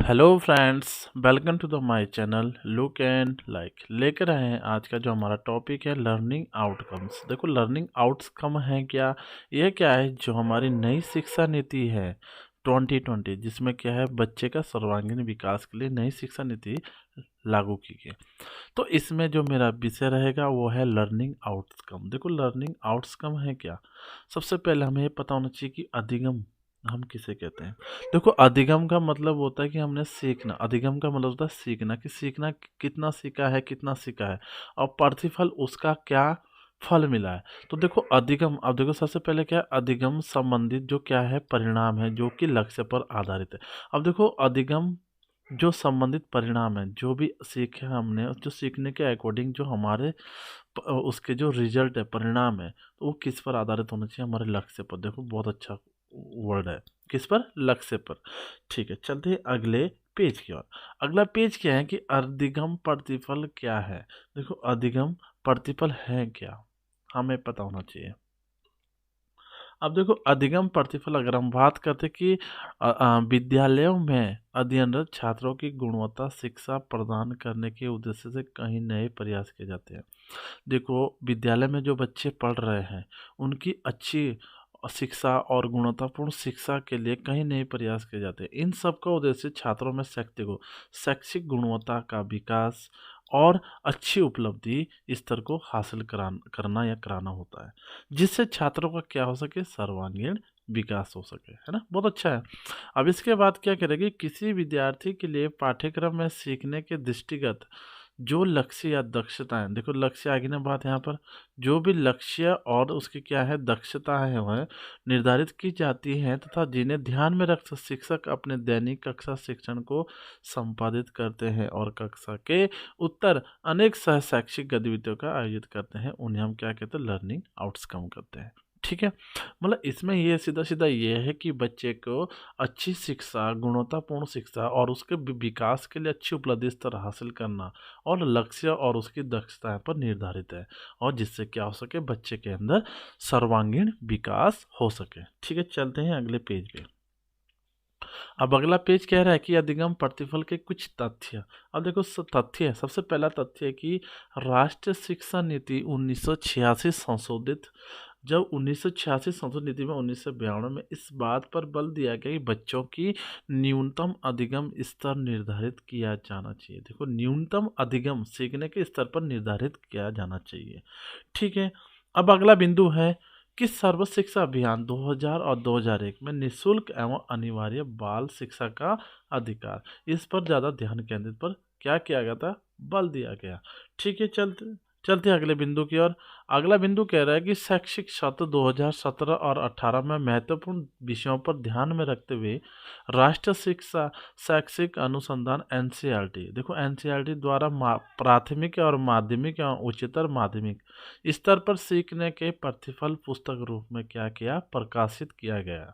Hello friends, welcome to the my channel look and like. लेकर आए हैं आज का जो हमारा टॉपिक है लर्निंग आउटकम्स। देखो, लर्निंग आउटकम है क्या, ये क्या है, जो हमारी नई शिक्षा नीति है 2020, जिसमें क्या है बच्चे का सर्वांगीण विकास के लिए नई शिक्षा नीति लागू की गई। तो इसमें जो मेरा विषय रहेगा वो है लर्निंग आउटकम। देखो, लर्निंग आउटकम है क्या, सबसे पहले हमें ये पता होना चाहिए कि अधिगम हम किसे कहते हैं। देखो, अधिगम का मतलब होता है कि हमने सीखना। अधिगम का मतलब होता है सीखना, कि सीखना कितना सीखा है, कितना सीखा है, और प्रतिफल उसका क्या फल मिला है। तो देखो अधिगम, अब देखो सबसे पहले क्या है, अधिगम संबंधित जो क्या है परिणाम है जो कि लक्ष्य पर आधारित है। अब देखो अधिगम जो संबंधित परिणाम है, जो भी सीखे हमने, जो सीखने के अकॉर्डिंग जो हमारे उसके जो रिजल्ट है, परिणाम है, तो वो किस पर आधारित होना चाहिए, हमारे लक्ष्य पर। देखो बहुत अच्छा वर्ड है, किस पर, लक्ष्य पर। ठीक है, चलते हैं अगले पेज की ओर। अगला पेज क्या है कि अधिगम प्रतिफल क्या है। देखो अधिगम प्रतिफल है क्या, हमें पता होना चाहिए। अब देखो अधिगम प्रतिफल अगर हम बात करते कि विद्यालयों में अध्ययनरत छात्रों की गुणवत्ता शिक्षा प्रदान करने के उद्देश्य से कई नए प्रयास किए जाते हैं। देखो विद्यालय में जो बच्चे पढ़ रहे हैं उनकी अच्छी शिक्षा और गुणवत्तापूर्ण शिक्षा के लिए कई नए प्रयास किए जाते हैं। इन सब का उद्देश्य छात्रों में शैक्षिक गुणवत्ता का विकास और अच्छी उपलब्धि स्तर को हासिल करना या कराना होता है, जिससे छात्रों का क्या हो सके, सर्वांगीण विकास हो सके, है ना। बहुत अच्छा है। अब इसके बाद क्या करेगी, किसी विद्यार्थी के लिए पाठ्यक्रम में सीखने के दृष्टिगत जो लक्ष्य या दक्षताएं, देखो लक्ष्य आगे ना बात यहाँ पर, जो भी लक्ष्य और उसकी क्या है दक्षता है वह निर्धारित की जाती हैं तथा जिन्हें ध्यान में रख शिक्षक अपने दैनिक कक्षा शिक्षण को संपादित करते हैं और कक्षा के उत्तर अनेक सह शैक्षिक गतिविधियों का आयोजित करते हैं, उन्हें हम क्या कहते हैं, लर्निंग आउटकम करते हैं। ठीक है, मतलब इसमें ये सीधा सीधा ये है कि बच्चे को अच्छी शिक्षा, गुणवत्तापूर्ण शिक्षा और उसके विकास के लिए अच्छी उपलब्धि स्तर हासिल करना और लक्ष्य और उसकी दक्षताएं पर निर्धारित है, और जिससे क्या हो सके, बच्चे के अंदर सर्वांगीण विकास हो सके। ठीक है, चलते हैं अगले पेज पे। अब अगला पेज कह रहा है कि अधिगम प्रतिफल के कुछ तथ्य। अब देखो तथ्य, सबसे पहला तथ्य है कि राष्ट्रीय शिक्षा नीति 1986 संशोधित, जब 1986 संशोधित नीति में 1992 में इस बात पर बल दिया गया कि बच्चों की न्यूनतम अधिगम स्तर निर्धारित किया जाना चाहिए। देखो न्यूनतम अधिगम सीखने के स्तर पर निर्धारित किया जाना चाहिए। ठीक है, अब अगला बिंदु है कि सर्व शिक्षा अभियान 2000 और 2001 में निशुल्क एवं अनिवार्य बाल शिक्षा का अधिकार, इस पर ज़्यादा ध्यान केंद्रित पर क्या किया गया था, बल दिया गया। ठीक है, चलते चलते अगले बिंदु की ओर। अगला बिंदु कह रहा है कि शैक्षिक सत्र 2017 और 18 में महत्वपूर्ण विषयों पर ध्यान में रखते हुए राष्ट्रीय शिक्षा शैक्षिक अनुसंधान एनसीईआरटी, देखो एनसीईआरटी द्वारा प्राथमिक और माध्यमिक एवं उच्चतर माध्यमिक स्तर पर सीखने के प्रतिफल पुस्तक रूप में क्या किया, प्रकाशित किया गया।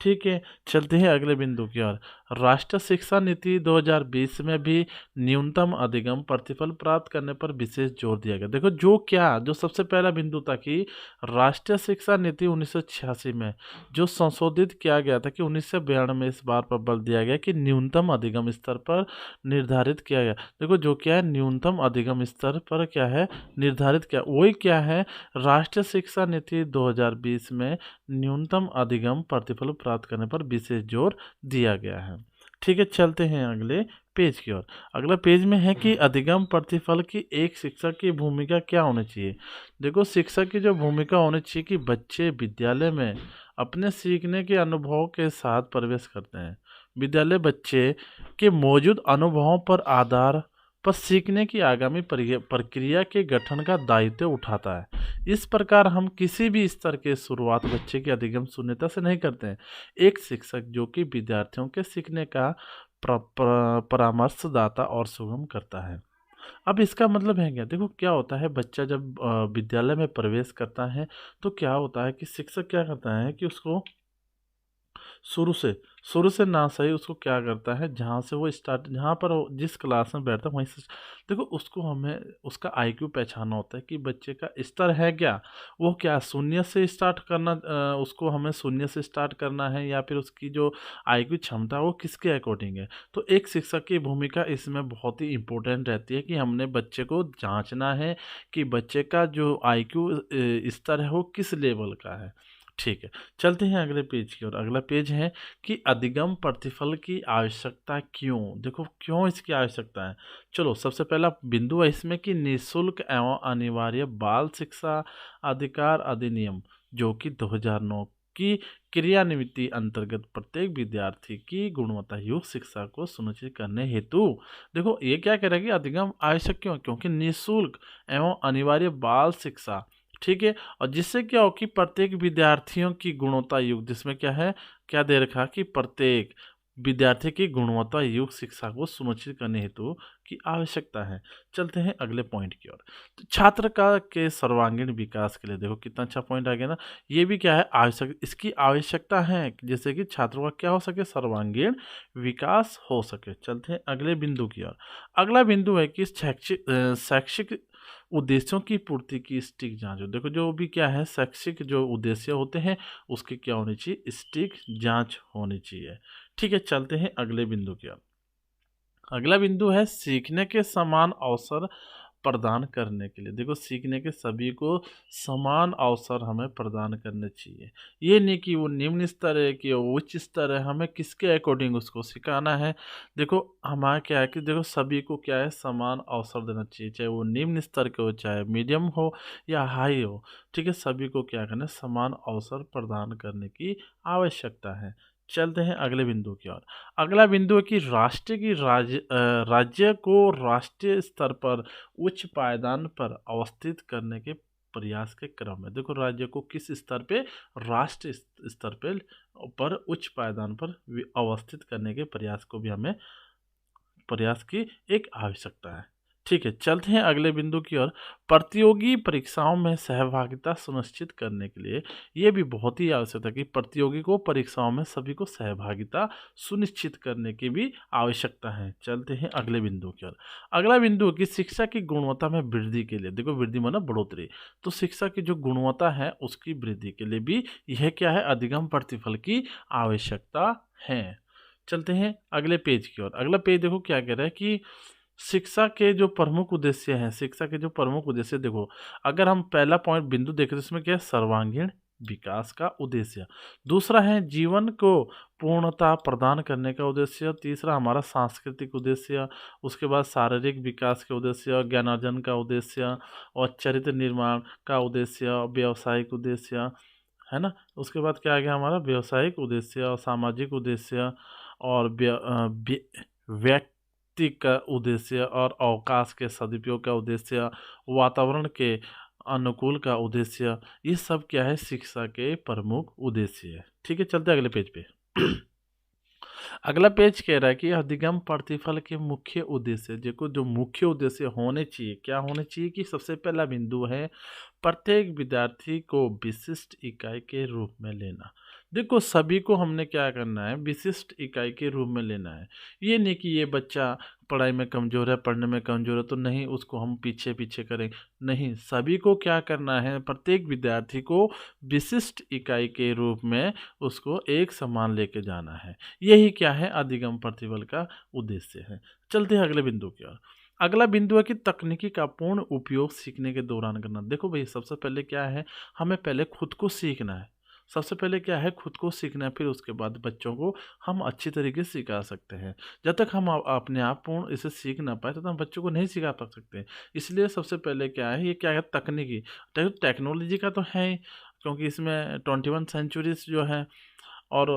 ठीक है, चलते हैं अगले बिंदु की ओर। राष्ट्रीय शिक्षा नीति 2020 में भी न्यूनतम अधिगम प्रतिफल प्राप्त करने पर विशेष जोर दिया गया। देखो जो सबसे पहला बिंदु था कि राष्ट्रीय शिक्षा नीति 1986 में जो संशोधित किया गया था कि 1992 में इस बार पर बल दिया गया कि न्यूनतम अधिगम स्तर पर निर्धारित किया गया। देखो जो क्या है, न्यूनतम अधिगम स्तर पर क्या है निर्धारित किया, वही क्या है, राष्ट्रीय शिक्षा नीति 2020 में न्यूनतम अधिगम प्रतिफल प्राप्त करने पर विशेष जोर दिया गया है। ठीक है, चलते हैं अगले पेज की ओर। अगला पेज में है कि अधिगम प्रतिफल की एक शिक्षक की भूमिका क्या होनी चाहिए। देखो शिक्षक की जो भूमिका होनी चाहिए कि बच्चे विद्यालय में अपने सीखने के अनुभव के साथ प्रवेश करते हैं। विद्यालय बच्चे के मौजूद अनुभवों पर आधार पर सीखने की आगामी प्रक्रिया के गठन का दायित्व उठाता है। इस प्रकार हम किसी भी स्तर के शुरुआत बच्चे की अधिगम शून्यता से नहीं करते हैं। एक शिक्षक जो कि विद्यार्थियों के सीखने का परामर्शदाता और सुगम करता है। अब इसका मतलब है क्या, देखो क्या होता है, बच्चा जब विद्यालय में प्रवेश करता है तो क्या होता है कि शिक्षक क्या करता है कि उसको शुरू से ना सही उसको क्या करता है, जहाँ से वो स्टार्ट, जहाँ पर वो जिस क्लास में बैठता है वहीं से देखो उसको हमें उसका आईक्यू पहचानना होता है कि बच्चे का स्तर है क्या, वो क्या शून्य से स्टार्ट करना, उसको हमें शून्य से स्टार्ट करना है या फिर उसकी जो आईक्यू क्षमता है वो किसके अकॉर्डिंग है। तो एक शिक्षक की भूमिका इसमें बहुत ही इम्पोर्टेंट रहती है कि हमने बच्चे को जांचना है कि बच्चे का जो आईक्यू स्तर है वो किस लेवल का है। ठीक है, चलते हैं अगले पेज की ओर। अगला पेज है कि अधिगम प्रतिफल की आवश्यकता क्यों। देखो क्यों इसकी आवश्यकता है। चलो सबसे पहला बिंदु है इसमें कि निःशुल्क एवं अनिवार्य बाल शिक्षा अधिकार अधिनियम जो कि 2009 की क्रियान्विति अंतर्गत प्रत्येक विद्यार्थी की गुणवत्ता युक्त शिक्षा को सुनिश्चित करने हेतु, देखो ये क्या कह रहा है कि अधिगम आवश्यक क्यों, क्योंकि निःशुल्क एवं अनिवार्य बाल शिक्षा, ठीक है, और जिससे क्या हो कि प्रत्येक विद्यार्थियों की गुणवत्ता युक्त, जिसमें क्या है, क्या दे रखा कि प्रत्येक विद्यार्थी की गुणवत्ता युक्त शिक्षा को सुनिश्चित करने हेतु की आवश्यकता है। चलते हैं अगले पॉइंट की ओर। तो छात्र का के सर्वांगीण विकास के लिए, देखो कितना अच्छा पॉइंट आ गया ना, ये भी क्या है आवश्यक, इसकी आवश्यकता है जैसे कि छात्रों का क्या हो सके, सर्वांगीण विकास हो सके। चलते हैं अगले बिंदु की ओर। अगला बिंदु है कि शैक्षिक उद्देश्यों की पूर्ति की सटीक जांच हो। देखो जो भी क्या है शैक्षिक जो उद्देश्य होते हैं उसकी क्या होनी चाहिए, सटीक जांच होनी चाहिए। ठीक है, चलते हैं अगले बिंदु की ओर। अगला बिंदु है सीखने के समान अवसर प्रदान करने के लिए। देखो सीखने के सभी को समान अवसर हमें प्रदान करने चाहिए। ये नहीं कि वो निम्न स्तर है कि वो उच्च स्तर है, हमें किसके अकॉर्डिंग उसको सिखाना है। देखो हमारा क्या है कि देखो सभी को क्या है समान अवसर देना चाहिए, चाहे वो निम्न स्तर के हो चाहे मीडियम हो या हाई हो। ठीक है, सभी को क्या करना है, समान अवसर प्रदान करने की आवश्यकता है। चलते हैं अगले बिंदु की ओर। अगला बिंदु है कि राज्य को राष्ट्रीय स्तर पर उच्च पायदान पर अवस्थित करने के प्रयास के क्रम में। देखो राज्य को किस स्तर पे, राष्ट्रीय स्तर पर उच्च पायदान पर अवस्थित करने के प्रयास को भी हमें, प्रयास की एक आवश्यकता है। ठीक है, चलते हैं अगले बिंदु की ओर। प्रतियोगी परीक्षाओं में सहभागिता सुनिश्चित करने के लिए ये भी बहुत ही आवश्यक है कि प्रतियोगी को परीक्षाओं में सभी को सहभागिता सुनिश्चित करने की भी आवश्यकता है। चलते हैं अगले बिंदु की ओर। अगला बिंदु कि शिक्षा की गुणवत्ता में वृद्धि के लिए, देखो वृद्धि माना बढ़ोतरी, तो शिक्षा की जो गुणवत्ता है उसकी वृद्धि के लिए भी यह क्या है, अधिगम प्रतिफल की आवश्यकता है। चलते हैं अगले पेज की ओर। अगला पेज देखो क्या कह रहा है कि शिक्षा के जो प्रमुख उद्देश्य हैं, शिक्षा के जो प्रमुख उद्देश्य, देखो अगर हम पहला पॉइंट बिंदु देखें तो इसमें क्या है, सर्वांगीण विकास का उद्देश्य। दूसरा है जीवन को पूर्णता प्रदान करने का उद्देश्य। तीसरा हमारा सांस्कृतिक उद्देश्य। उसके बाद शारीरिक विकास के उद्देश्य, ज्ञानार्जन का उद्देश्य और चरित्र निर्माण का उद्देश्य, व्यावसायिक उद्देश्य, है ना। उसके बाद क्या आ गया हमारा, व्यावसायिक उद्देश्य और सामाजिक उद्देश्य और व्यक्ति का उद्देश्य और अवकाश के सदुपयोग का उद्देश्य, वातावरण के अनुकूल का उद्देश्य, ये सब क्या है शिक्षा के प्रमुख उद्देश्य है। ठीक है, चलते हैं अगले पेज पे। अगला पेज कह रहा है कि अधिगम प्रतिफल के मुख्य उद्देश्य, देखो जो मुख्य उद्देश्य होने चाहिए, क्या होने चाहिए कि सबसे पहला बिंदु है प्रत्येक विद्यार्थी को विशिष्ट इकाई के रूप में लेना। देखो सभी को हमने क्या करना है, विशिष्ट इकाई के रूप में लेना है। ये नहीं कि ये बच्चा पढ़ाई में कमज़ोर है, पढ़ने में कमज़ोर है तो नहीं उसको हम पीछे पीछे करें, नहीं, सभी को क्या करना है, प्रत्येक विद्यार्थी को विशिष्ट इकाई के रूप में उसको एक समान लेके जाना है। यही क्या है, अधिगम प्रतिफल का उद्देश्य है। चलते हैं अगले बिंदु की ओर। अगला बिंदु है कि तकनीकी का पूर्ण उपयोग सीखने के दौरान करना। देखो भाई सबसे पहले क्या है, हमें पहले खुद को सीखना है। सबसे पहले क्या है, खुद को सीखना है, फिर उसके बाद बच्चों को हम अच्छी तरीके से सिखा सकते हैं। जब तक हम अपने आप पूर्ण इसे सीख ना पाए तो हम बच्चों को नहीं सिखा पा सकते। इसलिए सबसे पहले क्या है, ये क्या है, तकनीकी, टेक्नोलॉजी का तो है ही, क्योंकि इसमें 21 सेंचुरीज जो है और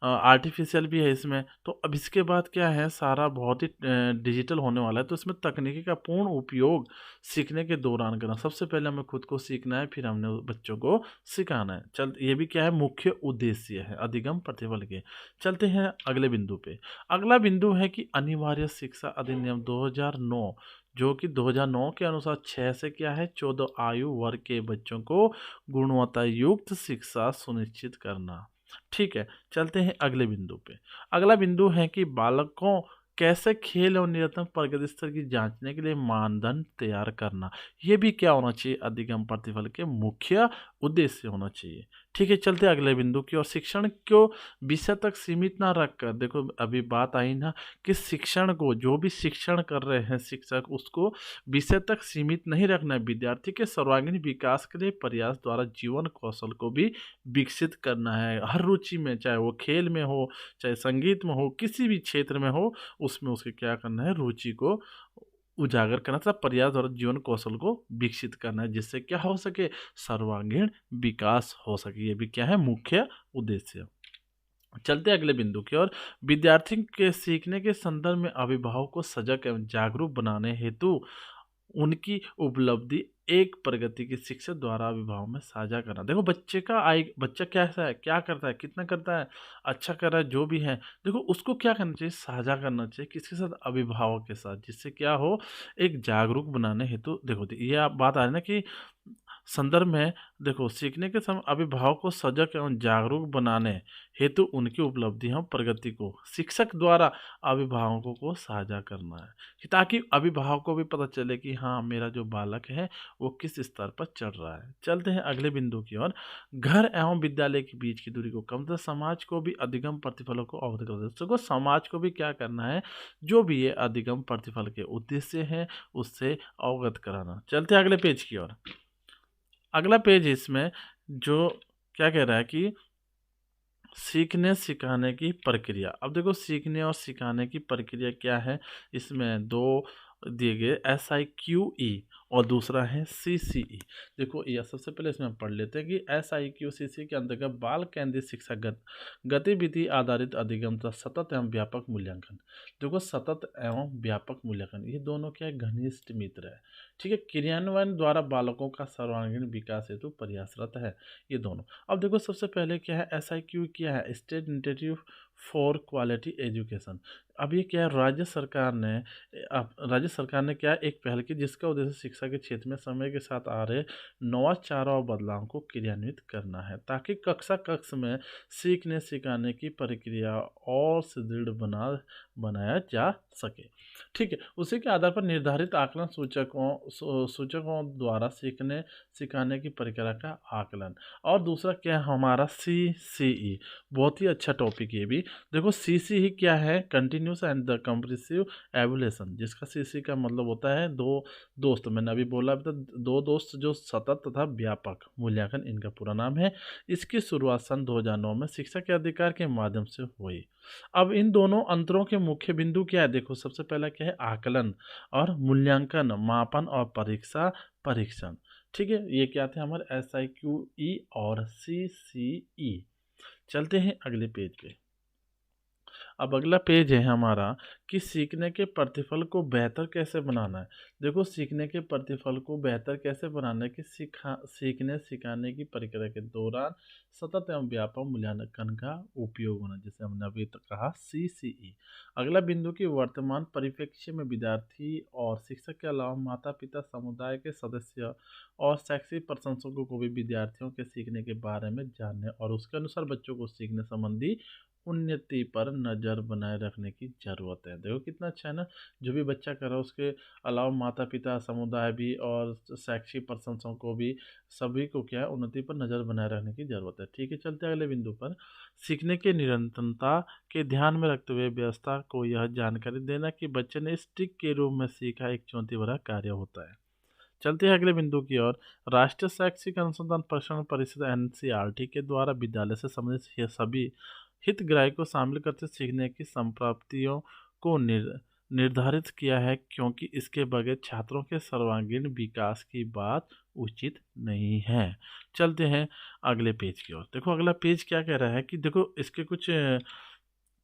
आर्टिफिशियल भी है इसमें। तो अब इसके बाद क्या है, सारा बहुत ही डिजिटल होने वाला है, तो इसमें तकनीकी का पूर्ण उपयोग सीखने के दौरान करना। सबसे पहले हमें खुद को सीखना है, फिर हमने बच्चों को सिखाना है। चल ये भी क्या है, मुख्य उद्देश्य है अधिगम प्रतिफल के। चलते हैं अगले बिंदु पे। अगला बिंदु है कि अनिवार्य शिक्षा अधिनियम 2009 जो कि 2009 के अनुसार 6 से क्या है 14 आयु वर्ग के बच्चों को गुणवत्ता युक्त शिक्षा सुनिश्चित करना। ठीक है, चलते हैं अगले बिंदु पे। अगला बिंदु है कि बालकों कैसे खेल और निरंतर प्रगति स्तर की जांचने के लिए मानदंड तैयार करना। ये भी क्या होना चाहिए, अधिगम प्रतिफल के मुख्य उद्देश्य होना चाहिए। ठीक है, चलते हैं अगले बिंदु की ओर। शिक्षण को विषय तक सीमित ना रखकर, देखो अभी बात आई ना कि शिक्षण को, जो भी शिक्षण कर रहे हैं शिक्षक, उसको विषय तक सीमित नहीं रखना है। विद्यार्थी के सर्वांगीण विकास के लिए प्रयास द्वारा जीवन कौशल को भी विकसित करना है। हर रुचि में, चाहे वो खेल में हो, चाहे संगीत में हो, किसी भी क्षेत्र में हो, उसमें उसके क्या करना है, रुचि को उजागर करना था, प्रयास द्वारा जीवन कौशल को विकसित करना है, जिससे क्या हो सके, सर्वांगीण विकास हो सके। ये भी क्या है, मुख्य उद्देश्य। चलते अगले बिंदु की ओर। विद्यार्थी के सीखने के संदर्भ में अभिभावक को सजग एवं जागरूक बनाने हेतु उनकी उपलब्धि एक प्रगति की शिक्षा द्वारा अभिभावक में साझा करना। देखो बच्चे का बच्चा कैसा है, क्या करता है, कितना करता है, अच्छा कर रहा है, जो भी है, देखो उसको क्या करना चाहिए, साझा करना चाहिए। किसके साथ, अभिभावक के साथ, जिससे क्या हो, एक जागरूक बनाने हेतु। देखो ये आप बात आ रही है ना कि संदर्भ में, देखो सीखने के समय अभिभावक को सजग एवं जागरूक बनाने हेतु उनकी उपलब्धियों प्रगति को शिक्षक द्वारा अभिभावकों को साझा करना है, ताकि अभिभावक को भी पता चले कि हाँ, मेरा जो बालक है वो किस स्तर पर चढ़ रहा है। चलते हैं अगले बिंदु की ओर। घर एवं विद्यालय के बीच की दूरी को कम कर समाज को भी अधिगम प्रतिफलों को अवगत कर सको। समाज को भी क्या करना है, जो भी ये अधिगम प्रतिफल के उद्देश्य हैं उससे अवगत कराना। चलते हैं अगले पेज की ओर। अगला पेज इसमें जो क्या कह रहा है कि सीखने सिखाने की प्रक्रिया। अब देखो सीखने और सिखाने की प्रक्रिया क्या है, इसमें दो दिए गए, SIQE और दूसरा है CCE। देखो यह सबसे पहले इसमें हम पढ़ लेते हैं कि SIQ-CCE के अंतर्गत बाल केंद्रित शिक्षा गतिविधि आधारित अधिगम तथा सतत एवं व्यापक मूल्यांकन। देखो सतत एवं व्यापक मूल्यांकन, ये दोनों क्या घनिष्ठ मित्र है। ठीक है, क्रियान्वयन द्वारा बालकों का सर्वांगीण विकास हेतु प्रयासरत है, ये दोनों। अब देखो सबसे पहले क्या है, SIQ क्या है, state institute for quality education. अब ये क्या है, राज्य सरकार ने क्या एक पहल की, जिसका उद्देश्य शिक्षा के क्षेत्र में समय के साथ आ रहे नवाचारों और बदलावों को क्रियान्वित करना है, ताकि कक्ष में सीखने सिखाने की प्रक्रिया और सुदृढ़ बनाया जा सके। ठीक है, उसी के आधार पर निर्धारित आकलन सूचकों द्वारा सीखने सिखाने की प्रक्रिया का आकलन। और दूसरा क्या है हमारा, CCE। बहुत ही अच्छा टॉपिक ये भी। देखो CCE क्या है, continuous and the compressive evolution, जिसका CC का मतलब होता है दो दोस्त। मैंने अभी बोला अभी तक, दो दोस्त जो सतत तथा व्यापक मूल्यांकन इनका पूरा नाम है। इसकी शुरुआत सन 2009 में शिक्षा के अधिकार के माध्यम से हुई। अब इन दोनों अंतरों के मुख्य बिंदु क्या है, देखो सबसे पहला क्या है, आकलन और मूल्यांकन, मापन और परीक्षण। ठीक है, ये क्या थे हमारे SIQE और CCE। चलते हैं अगले पेज पे। अब अगला पेज है हमारा कि सीखने के प्रतिफल को बेहतर कैसे बनाना है। देखो सीखने के प्रतिफल को बेहतर कैसे बनाना है कि सीखने सिखाने की प्रक्रिया के दौरान सतत एवं व्यापक मूल्यांकन का उपयोग होना, जैसे हमने अभी तक कहा CCE। अगला बिंदु की वर्तमान परिप्रेक्ष्य में विद्यार्थी और शिक्षक के अलावा माता पिता, समुदाय के सदस्य और शैक्षिक प्रशंसकों को भी विद्यार्थियों के सीखने के बारे में जानने और उसके अनुसार बच्चों को सीखने संबंधी उन्नति पर नज़र बनाए रखने की ज़रूरत है। देखो कितना अच्छा है ना, जो भी बच्चा कर रहा है उसके अलावा माता पिता, समुदाय भी और शैक्षिक प्रशंसकों को भी, सभी को क्या है, उन्नति पर नज़र बनाए रखने की ज़रूरत है। ठीक है, चलते हैं अगले बिंदु पर। सीखने की निरंतरता के ध्यान में रखते हुए व्यवस्था को यह जानकारी देना कि बच्चे ने स्टिक के रूप में सीखा एक चुनौती भरा कार्य होता है। चलते हैं अगले बिंदु की ओर। राष्ट्रीय शैक्षिक अनुसंधान प्रशिक्षण परिषद NCERT के द्वारा विद्यालय से संबंधित ये सभी हितग्राही को शामिल करते सीखने की संप्राप्तियों को निर्धारित किया है, क्योंकि इसके बगैर छात्रों के सर्वांगीण विकास की बात उचित नहीं है। चलते हैं अगले पेज की ओर। देखो अगला पेज क्या कह रहा है कि देखो इसके कुछ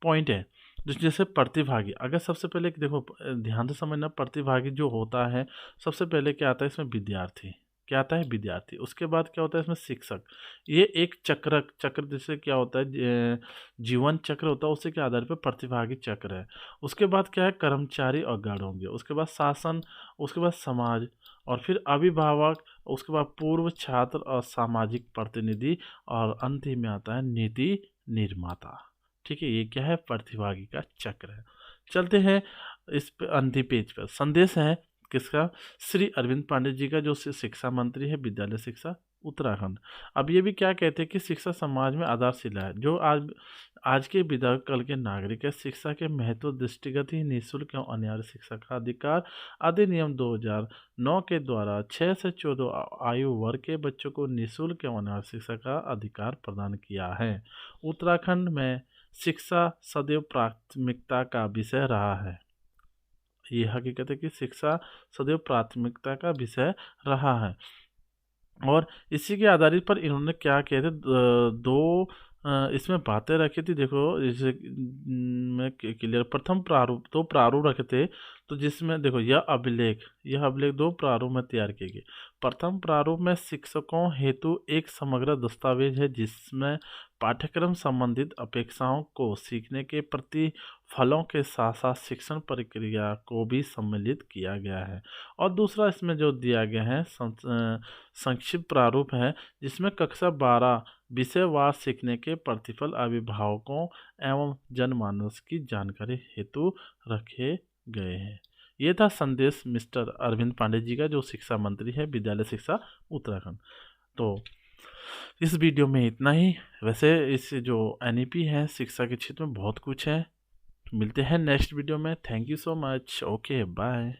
पॉइंट है, जैसे प्रतिभागी। अगर सबसे पहले देखो ध्यान से समझना, प्रतिभागी जो होता है सबसे पहले क्या आता है इसमें, विद्यार्थी। क्या आता है, विद्यार्थी। उसके बाद क्या होता है इसमें, शिक्षक। ये एक चक्र जैसे क्या होता है, जीवन चक्र होता है, उसी के आधार पर प्रतिभागी चक्र है। उसके बाद क्या है, कर्मचारी और गण होंगे। उसके बाद शासन, उसके बाद समाज, और फिर अभिभावक, उसके बाद पूर्व छात्र और सामाजिक प्रतिनिधि, और अंत में आता है नीति निर्माता। ठीक है, ये क्या है, प्रतिभागी का चक्र है। चलते हैं इस पे अंतिम पेज पर। संदेश है किसका, श्री अरविंद पांडे जी का, जो शिक्षा मंत्री है, विद्यालय शिक्षा उत्तराखंड। अब ये भी क्या कहते हैं कि शिक्षा समाज में आधारशिला है, जो आज आज के विधायक कल के नागरिक है। शिक्षा के महत्व दृष्टिगत ही निःशुल्क एवं अनिवार्य शिक्षा का अधिकार अधिनियम 2009 के द्वारा 6 से 14 आयु वर्ग के बच्चों को निःशुल्क एवं अनिवार्य शिक्षा का अधिकार प्रदान किया है। उत्तराखंड में शिक्षा सदैव प्राथमिकता का विषय रहा है। ये हकीकत है कि शिक्षा सदैव प्राथमिकता का विषय रहा है। और इसी के आधारित पर इन्होंने क्या किया था, दो इसमें बातें रखी थी। देखो जैसे मैं क्लियर, प्रथम प्रारूप, दो प्रारूप रखे थे। तो जिसमें देखो यह अभिलेख दो प्रारूप में तैयार किए गए। प्रथम प्रारूप में शिक्षकों हेतु एक समग्र दस्तावेज है, जिसमें पाठ्यक्रम संबंधित अपेक्षाओं को, सीखने के प्रति फलों के साथ साथ शिक्षण प्रक्रिया को भी सम्मिलित किया गया है। और दूसरा इसमें जो दिया गया है संक्षिप्त प्रारूप है, जिसमें कक्षा 12 विषयवार सीखने के प्रतिफल अभिभावकों एवं जनमानस की जानकारी हेतु रखे गए हैं। ये था संदेश मिस्टर अरविंद पांडे जी का, जो शिक्षा मंत्री है, विद्यालय शिक्षा उत्तराखंड। तो इस वीडियो में इतना ही। वैसे इस जो एनईपी है शिक्षा के क्षेत्र में बहुत कुछ है। मिलते हैं नेक्स्ट वीडियो में। Thank you so much. Okay, bye.